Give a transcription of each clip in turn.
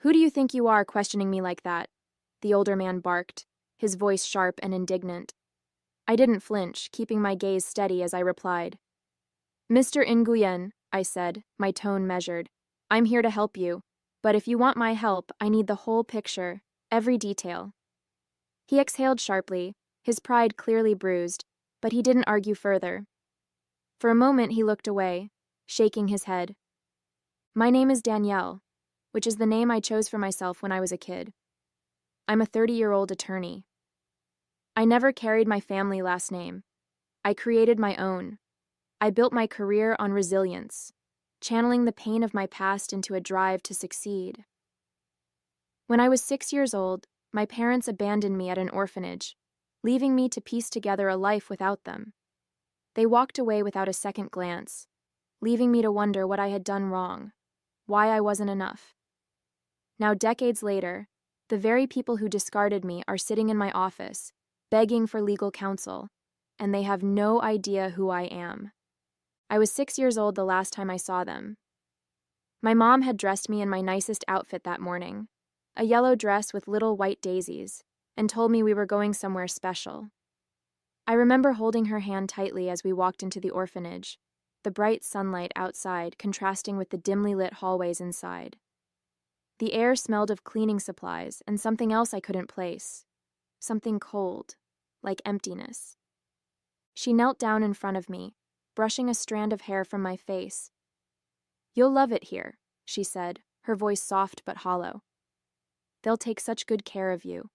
Who do you think you are questioning me like that? The older man barked, his voice sharp and indignant. I didn't flinch, keeping my gaze steady as I replied. Mr. Nguyen, I said, my tone measured. I'm here to help you, but if you want my help, I need the whole picture, every detail. He exhaled sharply, his pride clearly bruised, but he didn't argue further. For a moment he looked away, shaking his head. My name is Danielle, which is the name I chose for myself when I was a kid. I'm a 30-year-old attorney. I never carried my family last name. I created my own. I built my career on resilience, channeling the pain of my past into a drive to succeed. When I was 6 years old, my parents abandoned me at an orphanage, leaving me to piece together a life without them. They walked away without a second glance, leaving me to wonder what I had done wrong, why I wasn't enough. Now, decades later, the very people who discarded me are sitting in my office, begging for legal counsel, and they have no idea who I am. I was 6 years old the last time I saw them. My mom had dressed me in my nicest outfit that morning, a yellow dress with little white daisies, and told me we were going somewhere special. I remember holding her hand tightly as we walked into the orphanage, the bright sunlight outside contrasting with the dimly lit hallways inside. The air smelled of cleaning supplies and something else I couldn't place, something cold, like emptiness. She knelt down in front of me, brushing a strand of hair from my face. You'll love it here, she said, her voice soft but hollow. They'll take such good care of you.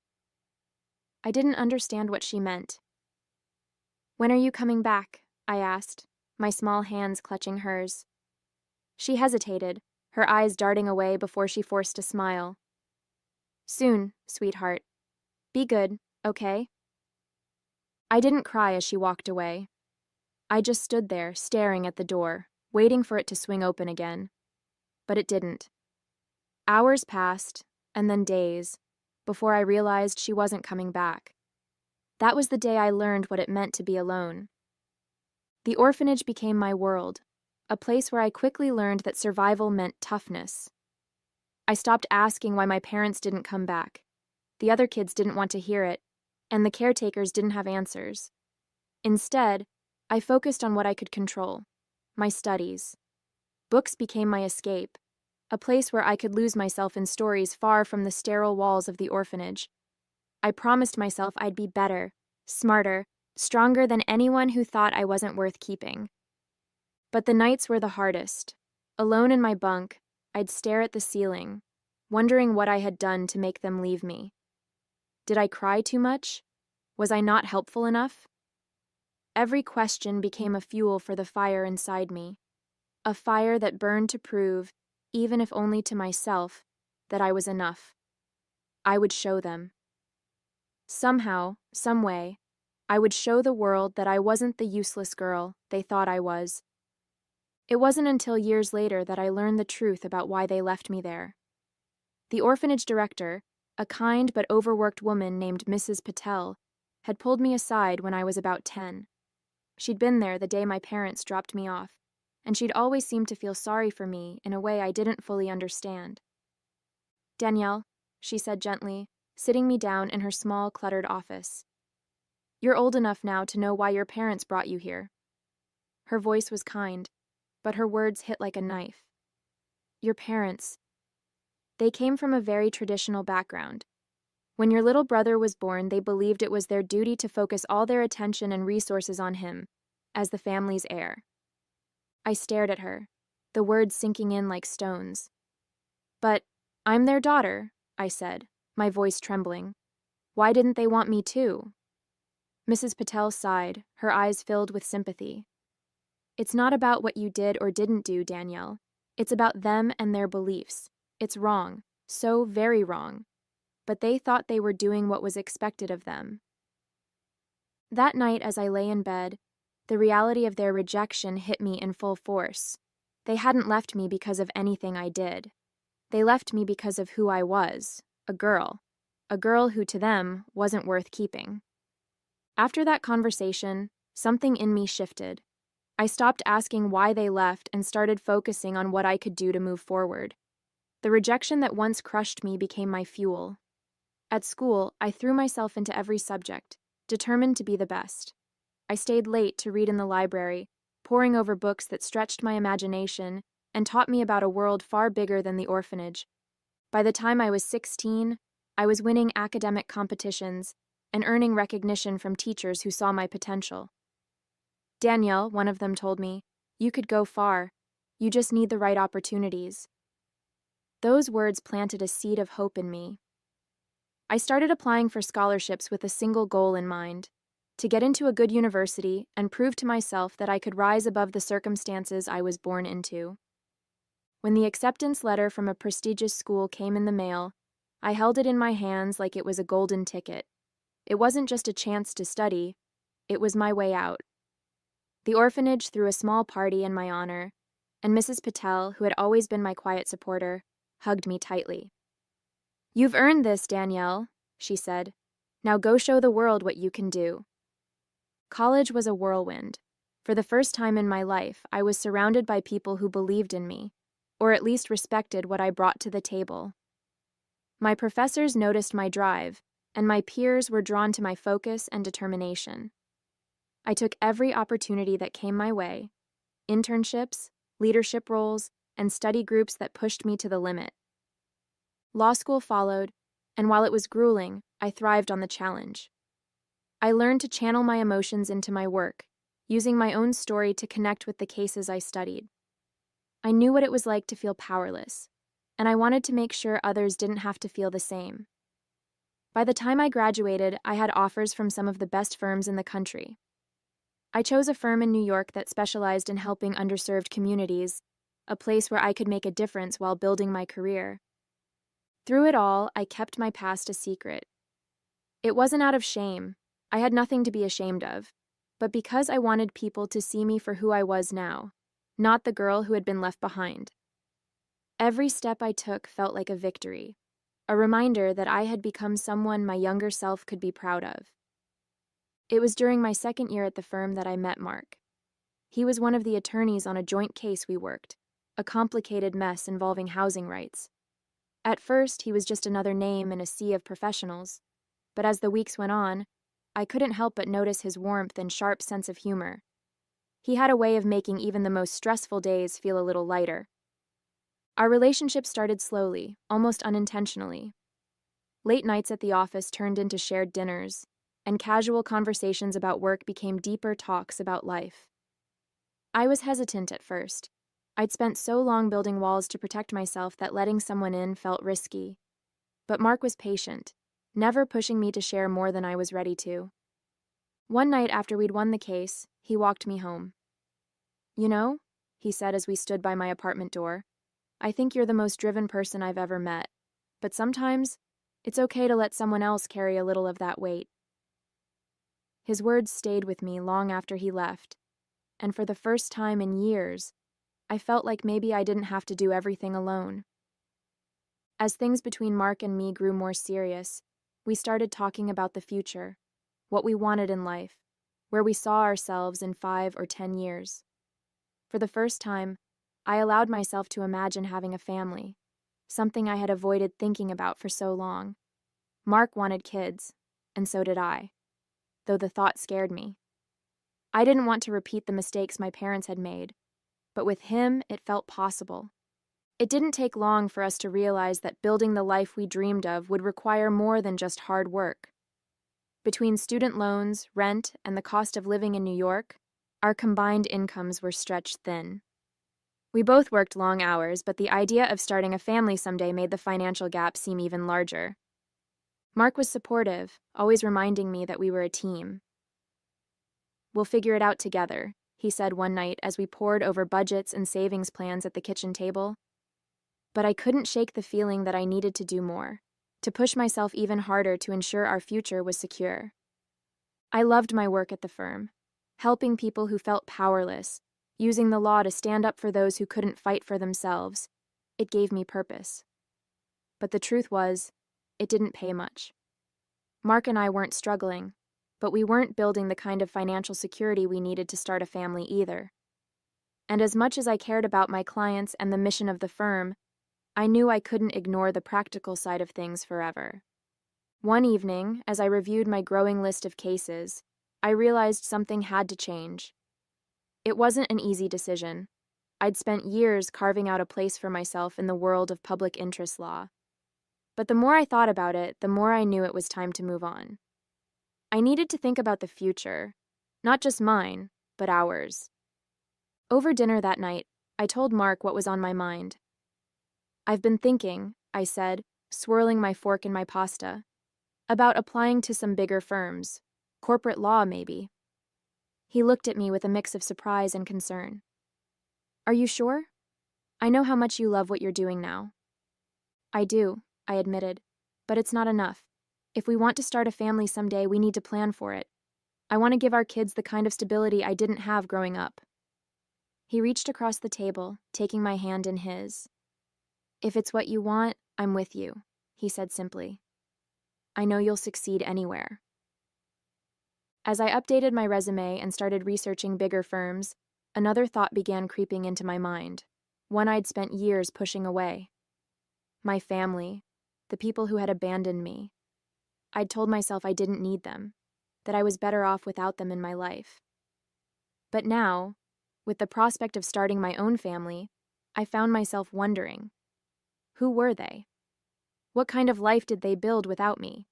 I didn't understand what she meant. When are you coming back? I asked, my small hands clutching hers. She hesitated, her eyes darting away before she forced a smile. Soon, sweetheart. Be good, okay? I didn't cry as she walked away. I just stood there, staring at the door, waiting for it to swing open again. But it didn't. Hours passed, and then days, before I realized she wasn't coming back. That was the day I learned what it meant to be alone. The orphanage became my world, a place where I quickly learned that survival meant toughness. I stopped asking why my parents didn't come back. The other kids didn't want to hear it, and the caretakers didn't have answers. Instead, I focused on what I could control, my studies. Books became my escape, a place where I could lose myself in stories far from the sterile walls of the orphanage. I promised myself I'd be better, smarter, stronger than anyone who thought I wasn't worth keeping. But the nights were the hardest. Alone in my bunk, I'd stare at the ceiling, wondering what I had done to make them leave me. Did I cry too much? Was I not helpful enough? Every question became a fuel for the fire inside me, a fire that burned to prove, even if only to myself, that I was enough. I would show them. Somehow, some way, I would show the world that I wasn't the useless girl they thought I was. It wasn't until years later that I learned the truth about why they left me there. The orphanage director, a kind but overworked woman named Mrs. Patel, had pulled me aside when I was about 10. She'd been there the day my parents dropped me off, and she'd always seemed to feel sorry for me in a way I didn't fully understand. Danielle, she said gently, sitting me down in her small, cluttered office. You're old enough now to know why your parents brought you here. Her voice was kind, but her words hit like a knife. Your parents. They came from a very traditional background. When your little brother was born, they believed it was their duty to focus all their attention and resources on him, as the family's heir. I stared at her, the words sinking in like stones. But I'm their daughter, I said, my voice trembling. Why didn't they want me too? Mrs. Patel sighed, her eyes filled with sympathy. It's not about what you did or didn't do, Danielle. It's about them and their beliefs. It's wrong, so very wrong. But they thought they were doing what was expected of them. That night, as I lay in bed, the reality of their rejection hit me in full force. They hadn't left me because of anything I did. They left me because of who I was, a girl who to them wasn't worth keeping. After that conversation, something in me shifted. I stopped asking why they left and started focusing on what I could do to move forward. The rejection that once crushed me became my fuel. At school, I threw myself into every subject, determined to be the best. I stayed late to read in the library, poring over books that stretched my imagination and taught me about a world far bigger than the orphanage. By the time I was 16, I was winning academic competitions and earning recognition from teachers who saw my potential. Danielle, one of them, told me, "You could go far. You just need the right opportunities." Those words planted a seed of hope in me. I started applying for scholarships with a single goal in mind: to get into a good university and prove to myself that I could rise above the circumstances I was born into. When the acceptance letter from a prestigious school came in the mail, I held it in my hands like it was a golden ticket. It wasn't just a chance to study, it was my way out. The orphanage threw a small party in my honor, and Mrs. Patel, who had always been my quiet supporter, hugged me tightly. "You've earned this, Danielle," she said. "Now go show the world what you can do." College was a whirlwind. For the first time in my life, I was surrounded by people who believed in me, or at least respected what I brought to the table. My professors noticed my drive, and my peers were drawn to my focus and determination. I took every opportunity that came my way: internships, leadership roles, and study groups that pushed me to the limit. Law school followed, and while it was grueling, I thrived on the challenge. I learned to channel my emotions into my work, using my own story to connect with the cases I studied. I knew what it was like to feel powerless, and I wanted to make sure others didn't have to feel the same. By the time I graduated, I had offers from some of the best firms in the country. I chose a firm in New York that specialized in helping underserved communities, a place where I could make a difference while building my career. Through it all, I kept my past a secret. It wasn't out of shame. I had nothing to be ashamed of, but because I wanted people to see me for who I was now, not the girl who had been left behind. Every step I took felt like a victory, a reminder that I had become someone my younger self could be proud of. It was during my second year at the firm that I met Mark. He was one of the attorneys on a joint case we worked, a complicated mess involving housing rights. At first, he was just another name in a sea of professionals, but as the weeks went on, I couldn't help but notice his warmth and sharp sense of humor. He had a way of making even the most stressful days feel a little lighter. Our relationship started slowly, almost unintentionally. Late nights at the office turned into shared dinners, and casual conversations about work became deeper talks about life. I was hesitant at first. I'd spent so long building walls to protect myself that letting someone in felt risky. But Mark was patient, never pushing me to share more than I was ready to. One night after we'd won the case, he walked me home. "You know," he said as we stood by my apartment door, "I think you're the most driven person I've ever met, but sometimes it's okay to let someone else carry a little of that weight." His words stayed with me long after he left, and for the first time in years, I felt like maybe I didn't have to do everything alone. As things between Mark and me grew more serious, we started talking about the future, what we wanted in life, where we saw ourselves in 5 or 10 years. For the first time, I allowed myself to imagine having a family, something I had avoided thinking about for so long. Mark wanted kids, and so did I, though the thought scared me. I didn't want to repeat the mistakes my parents had made, but with him, it felt possible. It didn't take long for us to realize that building the life we dreamed of would require more than just hard work. Between student loans, rent, and the cost of living in New York, our combined incomes were stretched thin. We both worked long hours, but the idea of starting a family someday made the financial gap seem even larger. Mark was supportive, always reminding me that we were a team. "We'll figure it out together," he said one night as we pored over budgets and savings plans at the kitchen table. But I couldn't shake the feeling that I needed to do more, to push myself even harder to ensure our future was secure. I loved my work at the firm, helping people who felt powerless, using the law to stand up for those who couldn't fight for themselves. It gave me purpose. But the truth was, it didn't pay much. Mark and I weren't struggling, but we weren't building the kind of financial security we needed to start a family either. And as much as I cared about my clients and the mission of the firm, I knew I couldn't ignore the practical side of things forever. One evening, as I reviewed my growing list of cases, I realized something had to change. It wasn't an easy decision. I'd spent years carving out a place for myself in the world of public interest law. But the more I thought about it, the more I knew it was time to move on. I needed to think about the future, not just mine, but ours. Over dinner that night, I told Mark what was on my mind. "I've been thinking," I said, swirling my fork in my pasta, "about applying to some bigger firms. Corporate law, maybe." He looked at me with a mix of surprise and concern. "Are you sure? I know how much you love what you're doing now." "I do," I admitted, "but it's not enough. If we want to start a family someday, we need to plan for it. I want to give our kids the kind of stability I didn't have growing up." He reached across the table, taking my hand in his. "If it's what you want, I'm with you," he said simply. "I know you'll succeed anywhere." As I updated my resume and started researching bigger firms, another thought began creeping into my mind, one I'd spent years pushing away. My family, the people who had abandoned me. I'd told myself I didn't need them, that I was better off without them in my life. But now, with the prospect of starting my own family, I found myself wondering, who were they? What kind of life did they build without me?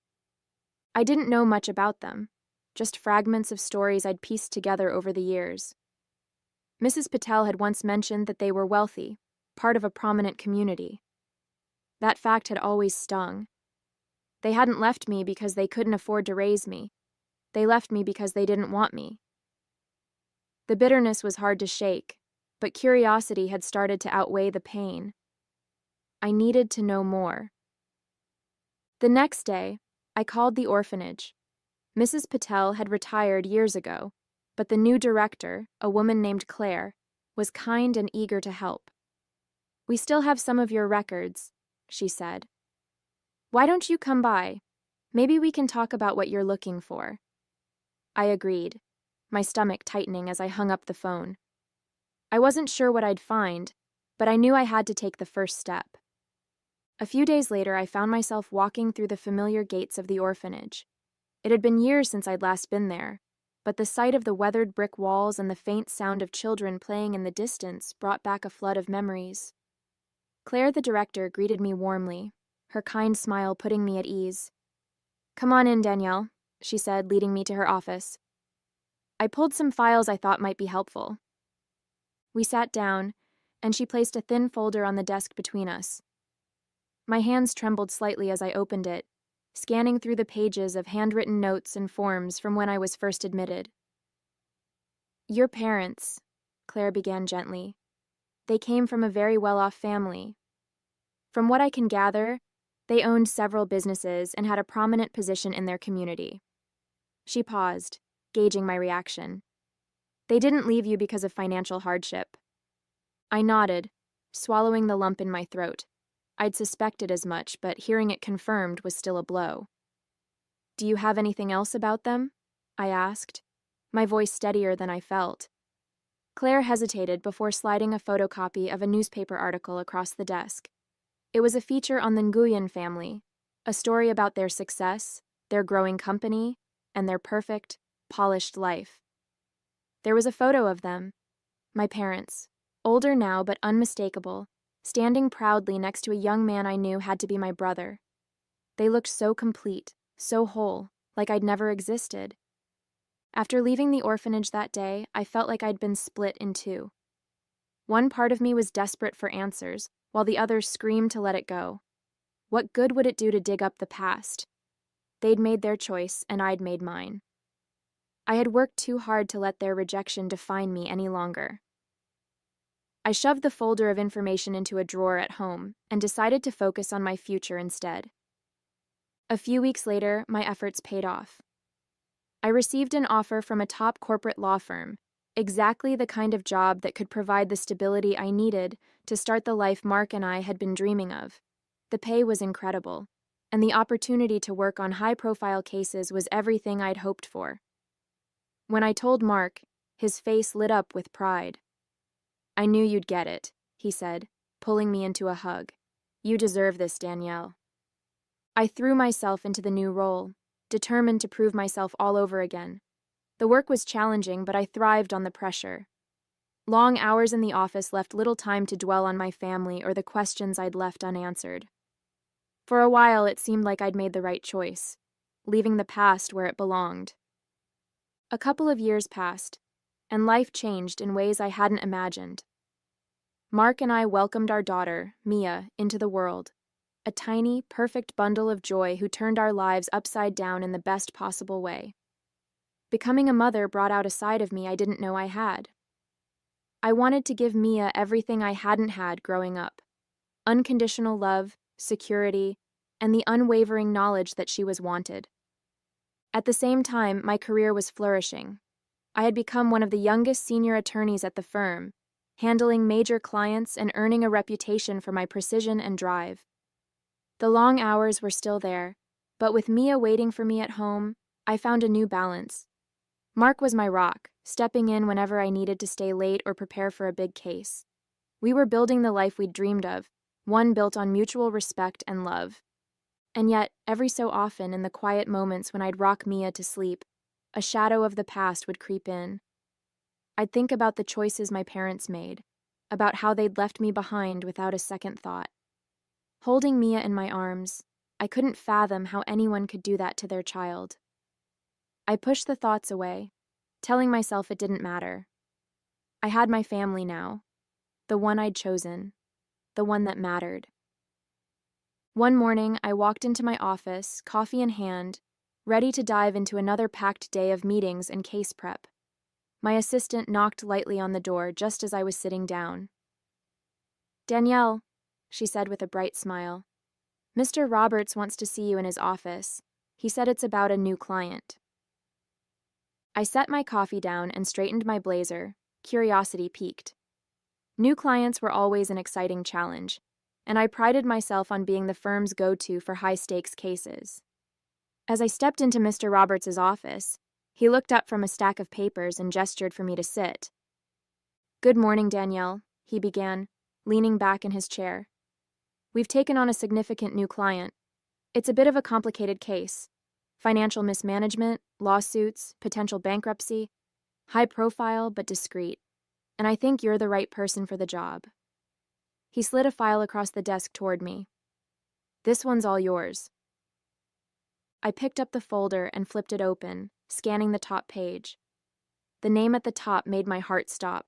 I didn't know much about them, just fragments of stories I'd pieced together over the years. Mrs. Patel had once mentioned that they were wealthy, part of a prominent community. That fact had always stung. They hadn't left me because they couldn't afford to raise me. They left me because they didn't want me. The bitterness was hard to shake, but curiosity had started to outweigh the pain. I needed to know more. The next day, I called the orphanage. Mrs. Patel had retired years ago, but the new director, a woman named Claire, was kind and eager to help. "We still have some of your records," she said. "Why don't you come by? Maybe we can talk about what you're looking for." I agreed, my stomach tightening as I hung up the phone. I wasn't sure what I'd find, but I knew I had to take the first step. A few days later, I found myself walking through the familiar gates of the orphanage. It had been years since I'd last been there, but the sight of the weathered brick walls and the faint sound of children playing in the distance brought back a flood of memories. Claire, the director, greeted me warmly, her kind smile putting me at ease. "Come on in, Danielle," she said, leading me to her office. I pulled some files I thought might be helpful. We sat down, and she placed a thin folder on the desk between us. My hands trembled slightly as I opened it, scanning through the pages of handwritten notes and forms from when I was first admitted. "Your parents," Claire began gently. "They came from a very well-off family. From what I can gather, they owned several businesses and had a prominent position in their community." She paused, gauging my reaction. "They didn't leave you because of financial hardship." I nodded, swallowing the lump in my throat. I'd suspected as much, but hearing it confirmed was still a blow. "Do you have anything else about them?" I asked, my voice steadier than I felt. Claire hesitated before sliding a photocopy of a newspaper article across the desk. It was a feature on the Nguyen family, a story about their success, their growing company, and their perfect, polished life. There was a photo of them, my parents, older now but unmistakable, standing proudly next to a young man I knew had to be my brother. They looked so complete, so whole, like I'd never existed. After leaving the orphanage that day, I felt like I'd been split in two. One part of me was desperate for answers, while the other screamed to let it go. What good would it do to dig up the past? They'd made their choice, and I'd made mine. I had worked too hard to let their rejection define me any longer. I shoved the folder of information into a drawer at home and decided to focus on my future instead. A few weeks later, my efforts paid off. I received an offer from a top corporate law firm, exactly the kind of job that could provide the stability I needed to start the life Mark and I had been dreaming of. The pay was incredible, and the opportunity to work on high-profile cases was everything I'd hoped for. When I told Mark, his face lit up with pride. "I knew you'd get it," he said, pulling me into a hug. You deserve this, Danielle. I threw myself into the new role, determined to prove myself all over again. The work was challenging, but I thrived on the pressure. Long hours in the office left little time to dwell on my family or the questions I'd left unanswered. For a while, it seemed like I'd made the right choice, leaving the past where it belonged. A couple of years passed, and life changed in ways I hadn't imagined. Mark and I welcomed our daughter, Mia, into the world, a tiny, perfect bundle of joy who turned our lives upside down in the best possible way. Becoming a mother brought out a side of me I didn't know I had. I wanted to give Mia everything I hadn't had growing up: unconditional love, security, and the unwavering knowledge that she was wanted. At the same time, my career was flourishing. I had become one of the youngest senior attorneys at the firm, handling major clients and earning a reputation for my precision and drive. The long hours were still there, but with Mia waiting for me at home, I found a new balance. Mark was my rock, stepping in whenever I needed to stay late or prepare for a big case. We were building the life we'd dreamed of, one built on mutual respect and love. And yet, every so often, in the quiet moments when I'd rock Mia to sleep, a shadow of the past would creep in. I'd think about the choices my parents made, about how they'd left me behind without a second thought. Holding Mia in my arms, I couldn't fathom how anyone could do that to their child. I pushed the thoughts away, telling myself it didn't matter. I had my family now, the one I'd chosen, the one that mattered. One morning, I walked into my office, coffee in hand, ready to dive into another packed day of meetings and case prep. My assistant knocked lightly on the door just as I was sitting down. "Danielle," she said with a bright smile, "Mr. Roberts wants to see you in his office. He said it's about a new client." I set my coffee down and straightened my blazer, curiosity piqued. New clients were always an exciting challenge, and I prided myself on being the firm's go-to for high-stakes cases. As I stepped into Mr. Roberts' office, he looked up from a stack of papers and gestured for me to sit. "Good morning, Danielle," he began, leaning back in his chair. "We've taken on a significant new client. It's a bit of a complicated case. Financial mismanagement, lawsuits, potential bankruptcy, high profile but discreet. And I think you're the right person for the job." He slid a file across the desk toward me. "This one's all yours." I picked up the folder and flipped it open, scanning the top page. The name at the top made my heart stop.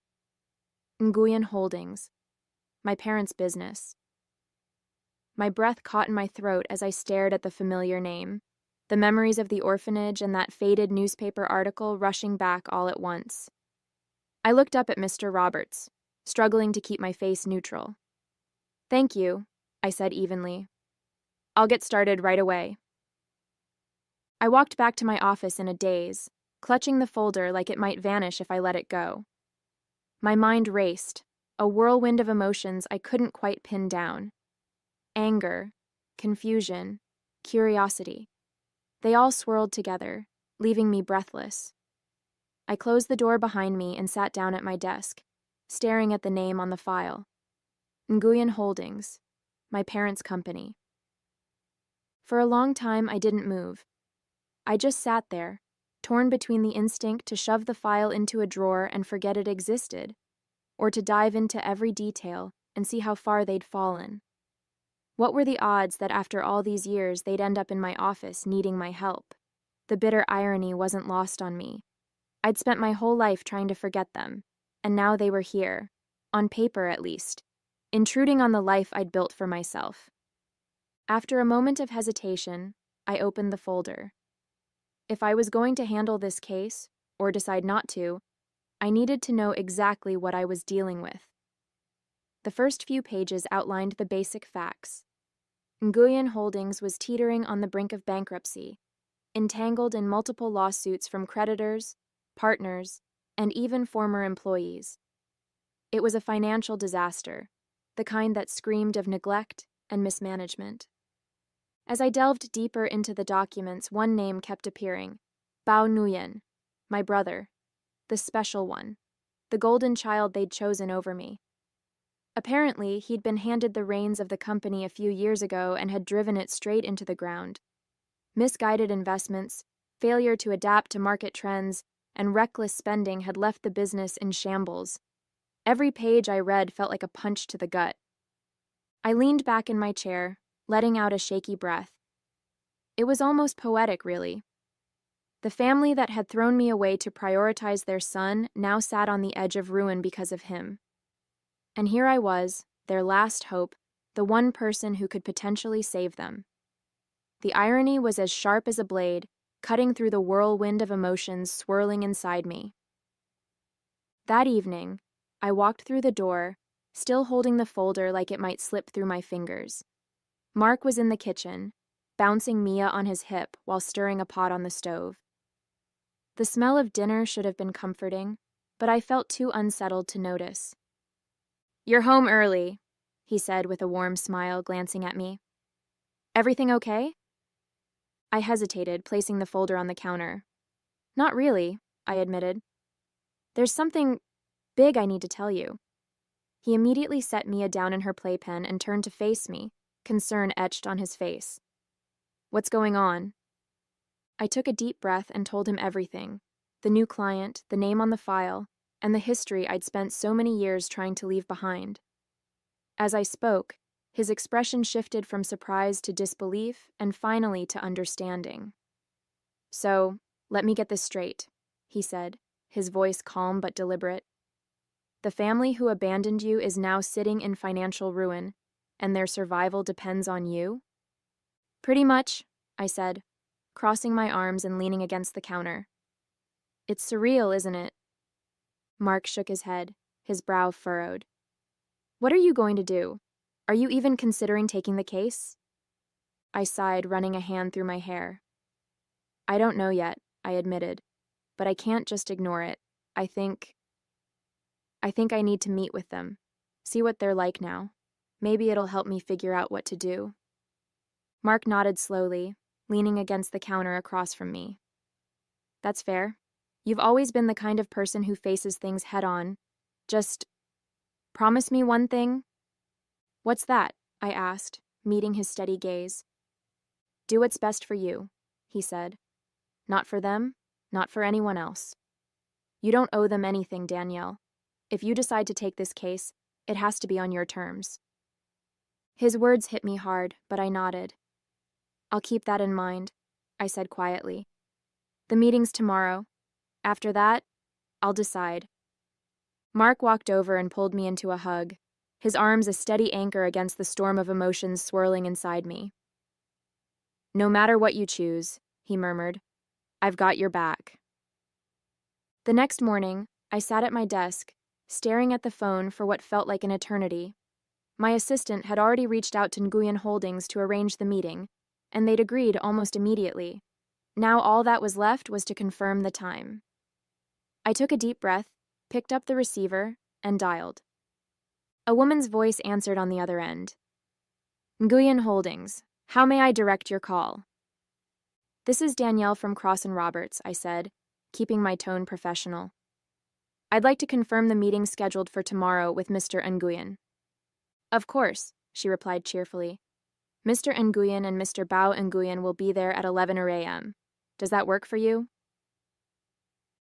Nguyen Holdings, my parents' business. My breath caught in my throat as I stared at the familiar name, the memories of the orphanage and that faded newspaper article rushing back all at once. I looked up at Mr. Roberts, struggling to keep my face neutral. "Thank you," I said evenly. "I'll get started right away." I walked back to my office in a daze, clutching the folder like it might vanish if I let it go. My mind raced, a whirlwind of emotions I couldn't quite pin down. Anger, confusion, curiosity. They all swirled together, leaving me breathless. I closed the door behind me and sat down at my desk, staring at the name on the file. Nguyen Holdings, my parents' company. For a long time, I didn't move. I just sat there, torn between the instinct to shove the file into a drawer and forget it existed, or to dive into every detail and see how far they'd fallen. What were the odds that after all these years they'd end up in my office needing my help? The bitter irony wasn't lost on me. I'd spent my whole life trying to forget them, and now they were here, on paper at least, intruding on the life I'd built for myself. After a moment of hesitation, I opened the folder. If I was going to handle this case, or decide not to, I needed to know exactly what I was dealing with. The first few pages outlined the basic facts. Nguyen Holdings was teetering on the brink of bankruptcy, entangled in multiple lawsuits from creditors, partners, and even former employees. It was a financial disaster, the kind that screamed of neglect and mismanagement. As I delved deeper into the documents, one name kept appearing: Bao Nguyen, my brother, the special one, the golden child they'd chosen over me. Apparently, he'd been handed the reins of the company a few years ago and had driven it straight into the ground. Misguided investments, failure to adapt to market trends, and reckless spending had left the business in shambles. Every page I read felt like a punch to the gut. I leaned back in my chair, letting out a shaky breath. It was almost poetic, really. The family that had thrown me away to prioritize their son now sat on the edge of ruin because of him. And here I was, their last hope, the one person who could potentially save them. The irony was as sharp as a blade, cutting through the whirlwind of emotions swirling inside me. That evening, I walked through the door, still holding the folder like it might slip through my fingers. Mark was in the kitchen, bouncing Mia on his hip while stirring a pot on the stove. The smell of dinner should have been comforting, but I felt too unsettled to notice. "You're home early," he said with a warm smile, glancing at me. "Everything okay?" I hesitated, placing the folder on the counter. "Not really," I admitted. "There's something big I need to tell you." He immediately set Mia down in her playpen and turned to face me, concern etched on his face. "What's going on?" I took a deep breath and told him everything: the new client, the name on the file, and the history I'd spent so many years trying to leave behind. As I spoke, his expression shifted from surprise to disbelief and finally to understanding. "So, let me get this straight," he said, his voice calm but deliberate. "The family who abandoned you is now sitting in financial ruin, and their survival depends on you?" "Pretty much," I said, crossing my arms and leaning against the counter. "It's surreal, isn't it?" Mark shook his head, his brow furrowed. "What are you going to do? Are you even considering taking the case?" I sighed, running a hand through my hair. "I don't know yet," I admitted, "but I can't just ignore it. I think I need to meet with them, see what they're like now. Maybe it'll help me figure out what to do." Mark nodded slowly, leaning against the counter across from me. "That's fair. You've always been the kind of person who faces things head-on. Just promise me one thing." "What's that?" I asked, meeting his steady gaze. "Do what's best for you," he said. "Not for them, not for anyone else. You don't owe them anything, Danielle. If you decide to take this case, it has to be on your terms." His words hit me hard, but I nodded. "I'll keep that in mind," I said quietly. "The meeting's tomorrow. After that, I'll decide." Mark walked over and pulled me into a hug, his arms a steady anchor against the storm of emotions swirling inside me. "No matter what you choose," he murmured, "I've got your back." The next morning, I sat at my desk, staring at the phone for what felt like an eternity. My assistant had already reached out to Nguyen Holdings to arrange the meeting, and they'd agreed almost immediately. Now all that was left was to confirm the time. I took a deep breath, picked up the receiver, and dialed. A woman's voice answered on the other end. "Nguyen Holdings, how may I direct your call?" "This is Danielle from Cross & Roberts," I said, keeping my tone professional. "I'd like to confirm the meeting scheduled for tomorrow with Mr. Nguyen." "Of course," she replied cheerfully. "Mr. Nguyen and Mr. Bao Nguyen will be there at 11 a.m. Does that work for you?"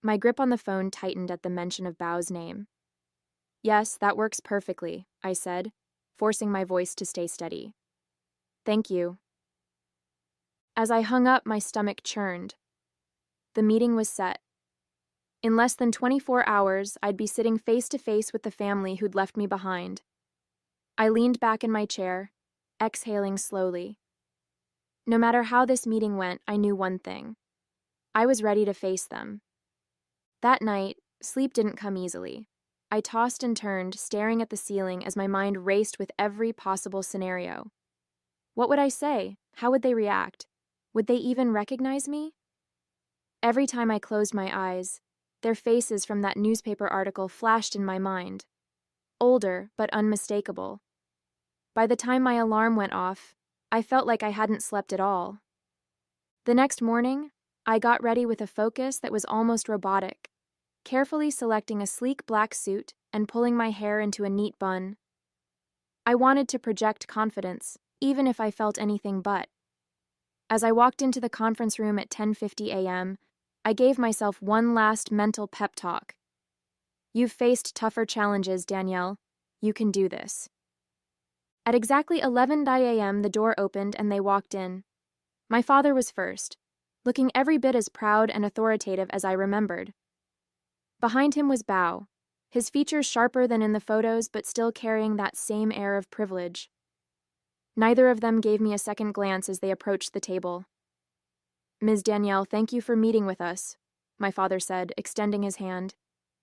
My grip on the phone tightened at the mention of Bao's name. "Yes, that works perfectly," I said, forcing my voice to stay steady. "Thank you." As I hung up, my stomach churned. The meeting was set. In less than 24 hours, I'd be sitting face to face with the family who'd left me behind. I leaned back in my chair, exhaling slowly. No matter how this meeting went, I knew one thing. I was ready to face them. That night, sleep didn't come easily. I tossed and turned, staring at the ceiling as my mind raced with every possible scenario. What would I say? How would they react? Would they even recognize me? Every time I closed my eyes, their faces from that newspaper article flashed in my mind. Older, but unmistakable. By the time my alarm went off, I felt like I hadn't slept at all. The next morning, I got ready with a focus that was almost robotic, carefully selecting a sleek black suit and pulling my hair into a neat bun. I wanted to project confidence, even if I felt anything but. As I walked into the conference room at 10:50 a.m., I gave myself one last mental pep talk. You've faced tougher challenges, Danielle. You can do this. At exactly 11 a.m., the door opened and they walked in. My father was first, looking every bit as proud and authoritative as I remembered. Behind him was Bao, his features sharper than in the photos but still carrying that same air of privilege. Neither of them gave me a second glance as they approached the table. Ms. Danielle, thank you for meeting with us, my father said, extending his hand.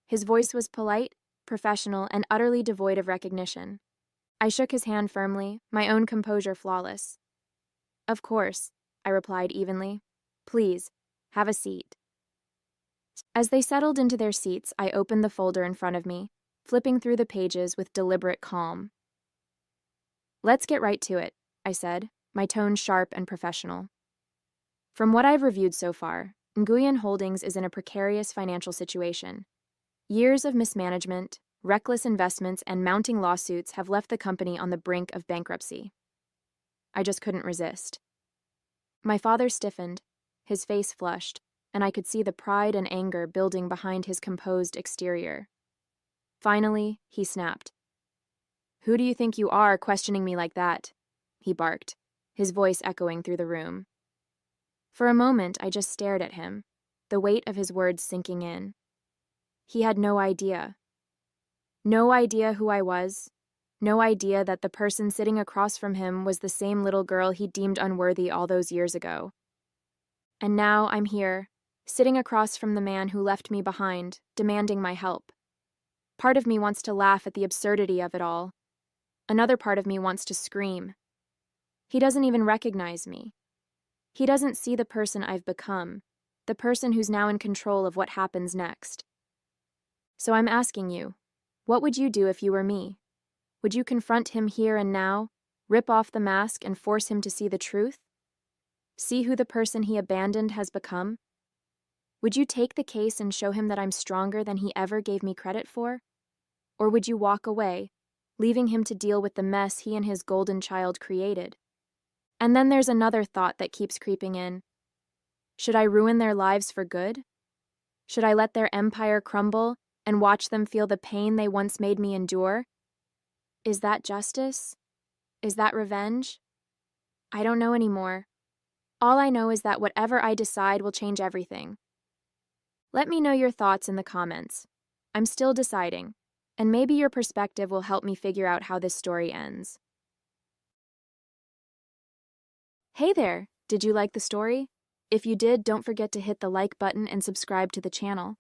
His voice was polite, professional, and utterly devoid of recognition. I shook his hand firmly, my own composure flawless. Of course, I replied evenly. Please, have a seat. As they settled into their seats, I opened the folder in front of me, flipping through the pages with deliberate calm. Let's get right to it, I said, my tone sharp and professional. From what I've reviewed so far, Nguyen Holdings is in a precarious financial situation. Years of mismanagement, reckless investments, and mounting lawsuits have left the company on the brink of bankruptcy. I just couldn't resist. My father stiffened, his face flushed, and I could see the pride and anger building behind his composed exterior. Finally, he snapped. Who do you think you are, questioning me like that? He barked, his voice echoing through the room. For a moment, I just stared at him, the weight of his words sinking in. He had no idea. No idea who I was. No idea that the person sitting across from him was the same little girl he deemed unworthy all those years ago. And now I'm here, sitting across from the man who left me behind, demanding my help. Part of me wants to laugh at the absurdity of it all. Another part of me wants to scream. He doesn't even recognize me. He doesn't see the person I've become, the person who's now in control of what happens next. So I'm asking you, what would you do if you were me? Would you confront him here and now, rip off the mask and force him to see the truth? See who the person he abandoned has become? Would you take the case and show him that I'm stronger than he ever gave me credit for? Or would you walk away, leaving him to deal with the mess he and his golden child created? And then there's another thought that keeps creeping in. Should I ruin their lives for good? Should I let their empire crumble and watch them feel the pain they once made me endure? Is that justice? Is that revenge? I don't know anymore. All I know is that whatever I decide will change everything. Let me know your thoughts in the comments. I'm still deciding, and maybe your perspective will help me figure out how this story ends. Hey there! Did you like the story? If you did, don't forget to hit the like button and subscribe to the channel.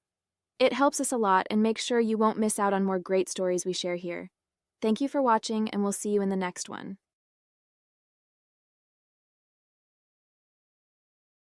It helps us a lot and makes sure you won't miss out on more great stories we share here. Thank you for watching, and we'll see you in the next one.